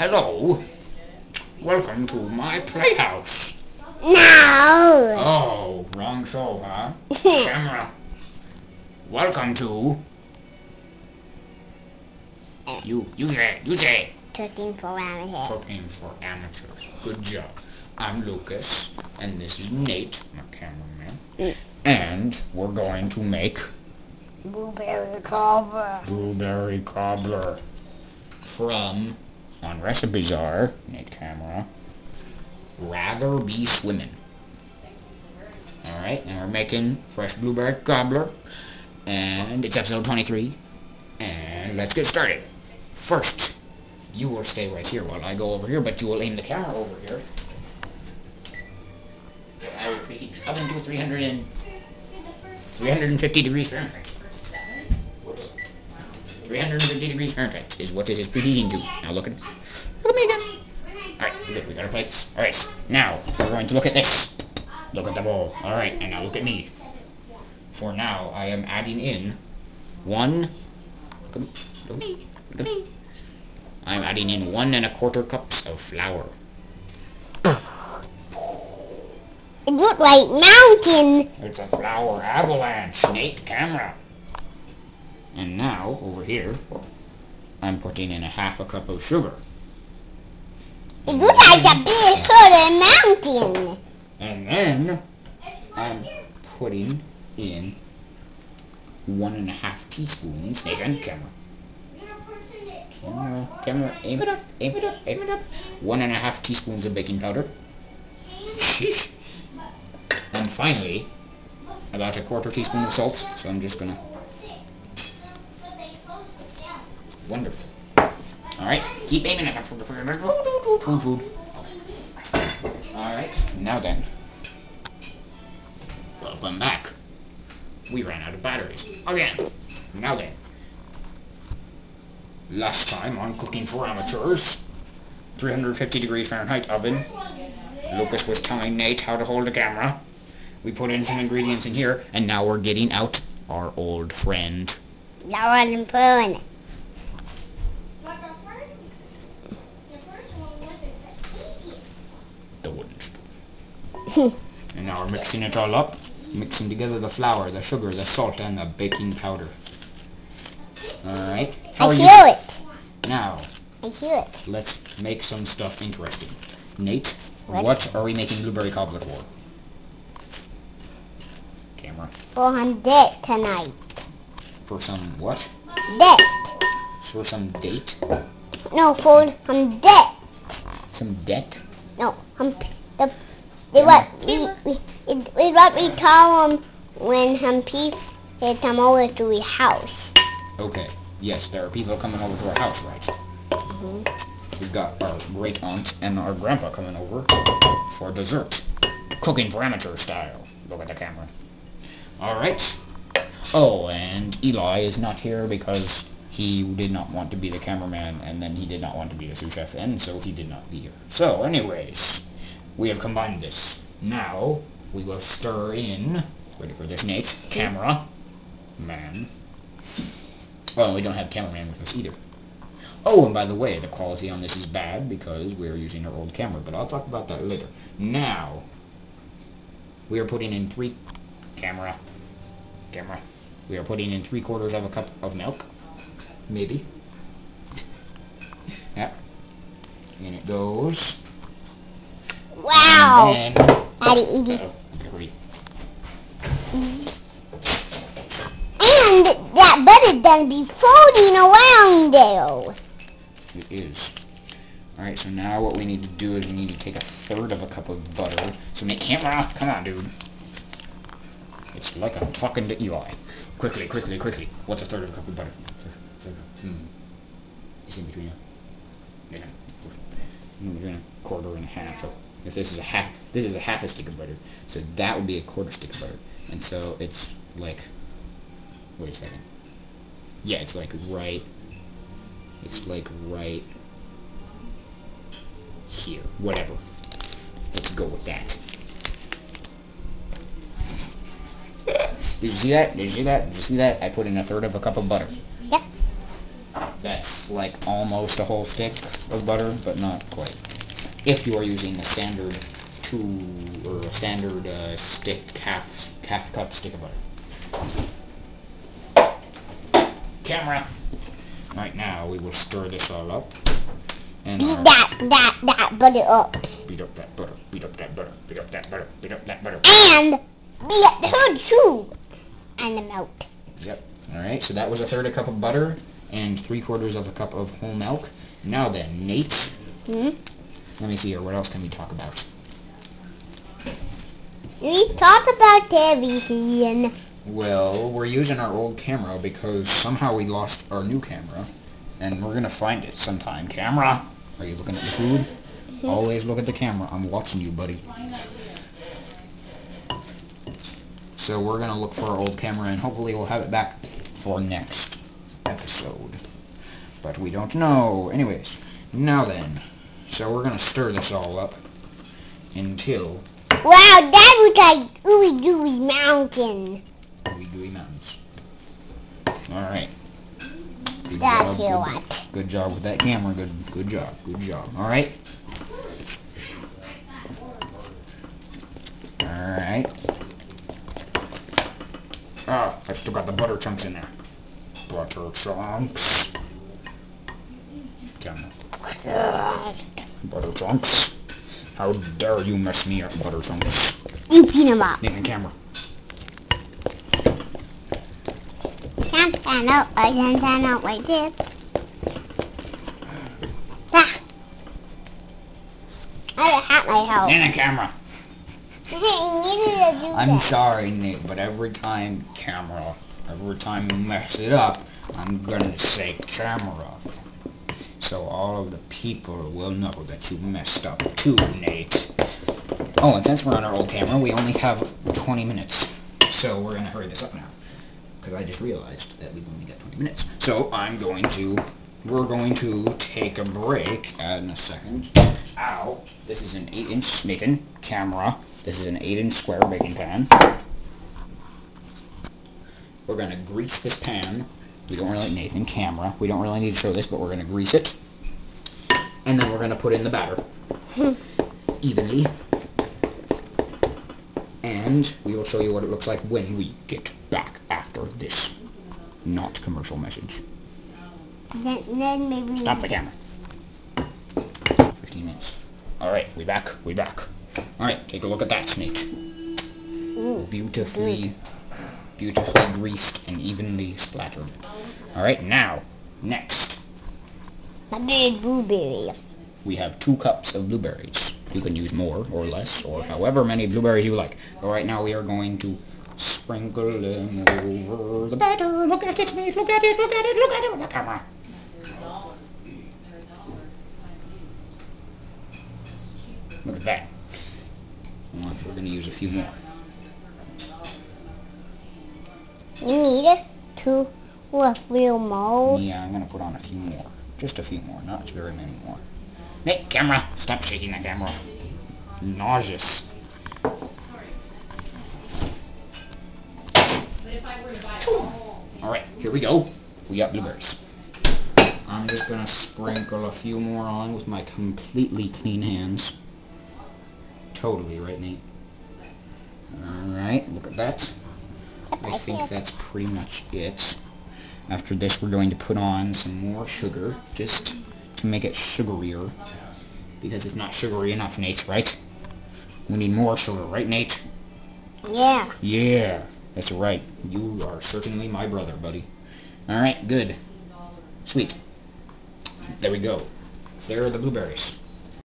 Hello. Welcome to my playhouse. No. Oh, wrong show, huh? Camera. Welcome to... You say. Cooking for amateurs. Cooking for amateurs. Good job. I'm Lucas, and this is Nate, my cameraman. And we're going to make... Blueberry cobbler. Blueberry cobbler. From... On recipes are... Nate camera. Rather be swimming. Alright, and we're making fresh blueberry cobbler. And it's episode 23. And let's get started. First, you will stay right here while I go over here, but you will aim the camera over here. I will preheat the oven to 350 degrees Fahrenheit. Whoops. 350 degrees Fahrenheit is what it is preheating to. Now look at me again. Alright, we got our plates. Alright, now we're going to look at this. Look at the bowl. Alright, and now look at me. For now, I am adding in one... Look at me. Look at me. Look at me. I'm adding in 1 1/4 cups of flour. It looks like mountain. It's a flour avalanche. Nate camera. And now, over here, I'm putting in 1/2 cup of sugar. It looks like a big color mountain. And then, I'm putting in 1 1/2 teaspoons. Nathan, camera. Camera, aim it up, aim it up, aim it up. 1 1/2 teaspoons of baking powder. Sheesh. And finally, about 1/4 teaspoon of salt. So I'm just gonna... Wonderful. Alright, keep aiming at that food. Alright, now then. Welcome back. We ran out of batteries. Again. Now then. Last time on Cooking for Amateurs, 350 degrees Fahrenheit oven. Lucas was telling Nate how to hold the camera. We put in some ingredients in here, and now we're getting out our old friend. Now I'm putting it. The wooden spoon. And now we're mixing it all up. Mixing together the flour, the sugar, the salt, and the baking powder. Alright. I hear it. Now, I hear it. let's make some stuff interesting. Nate, What? what are we making blueberry cobbler for? Camera. For him date tonight. For some what? Date. For some date? No, for him date. Some debt? No, what we call him when people come over to your house. Okay. Yes, there are people coming over to our house, right? We've got our great aunt and our grandpa coming over for dessert. Cooking for amateur style. Look at the camera. Alright. Oh, and Eli is not here because he did not want to be the cameraman, and then he did not want to be the sous chef, and so he did not be here. So, anyways, we have combined this. Now, we will stir in, ready for this, Nate, camera, man. Well, we don't have cameraman with us either. Oh, and by the way, the quality on this is bad because we are using our old camera, but I'll talk about that later. Now, we are putting in camera. We are putting in 3/4 of a cup of milk. Maybe. Yep. And it goes. Wow. And then... And that butter done be floating around there. It is. Alright, so now what we need to do is we need to take 1/3 of a cup of butter. So make camera, come on, dude. It's like I'm talking to Eli. Quickly. What's 1/3 of a cup of butter? It's in between. Between 1/4 and 1/2. So if this is a half a stick of butter. So that would be 1/4 stick of butter. And so it's like, wait a second. Yeah, it's like right here. Whatever. Let's go with that. Did you see that? Did you see that? I put in 1/3 of a cup of butter. Yep. That That's like almost a whole stick of butter, but not quite. If you are using the standard standard stick, half cup stick of butter. Camera. Right now we will stir this all up. And beat that butter up. Beat up that butter. Beat up that butter. Beat up that butter. Beat up that butter. And beat up the hood too. And the milk. Yep. Alright, so that was a third a cup of butter and 3/4 of a cup of whole milk. Now then, Nate. Let me see here, what else can we talk about? We talked about everything. Well, we're using our old camera because somehow we lost our new camera. And we're going to find it sometime. Camera! Are you looking at the food? Always look at the camera. I'm watching you, buddy. So we're going to look for our old camera and hopefully we'll have it back for next episode. But we don't know. Anyways, now then. So we're going to stir this all up until... Wow, that was like ooey gooey mountain. Ooey gooey mountains. Alright. That's what. Good job with that camera. Good job. Good job. Alright. Alright. Ah, I still got the butter chunks in there. Butter chunks. Camera. Butter chunks. How dare you mess me up, butter chunks. You beat him up. Nathan, camera. Can't stand up. I can stand up like this. Ah. I have my help. Nathan, camera. I I'm sorry, Nate, but every time you mess it up, I'm gonna say camera. So all of the people will know that you messed up too, Nate. Oh, and since we're on our old camera, we only have 20 minutes. So we're gonna hurry this up now. Because I just realized that we've only got 20 minutes. So we're going to take a break in a second. Ow. This is an 8-inch, Nathan, camera. This is an 8-inch square baking pan. We're going to grease this pan. We don't really, Nathan, camera. We don't really need to show this, but we're going to grease it. And then we're going to put in the batter. Evenly. And we will show you what it looks like when we get back after this not commercial message. Then maybe... Stop the camera. 15 minutes. Alright, we back. Alright, take a look at that, Nate. Beautifully greased and evenly splattered. Alright, now, next. I did blueberry. We have 2 cups of blueberries. You can use more or less, or however many blueberries you like. But right now we are going to sprinkle them over the batter. Look at it, Nate. Look at it with the camera. Look at that. We're going to use a few more. We need 2 real more. Yeah, I'm going to put on a few more. Just a few more, not very many more. Nate, camera! Stop shaking the camera. Nauseous. Alright, here we go. We got blueberries. I'm just going to sprinkle a few more on with my completely clean hands. Totally, right, Nate? Alright, look at that. I think that's pretty much it. After this, we're going to put on some more sugar, just to make it sugarier. Because it's not sugary enough, Nate, right? We need more sugar, right, Nate? Yeah. Yeah, that's right. You are certainly my brother, buddy. Alright, good. Sweet. There we go. There are the blueberries.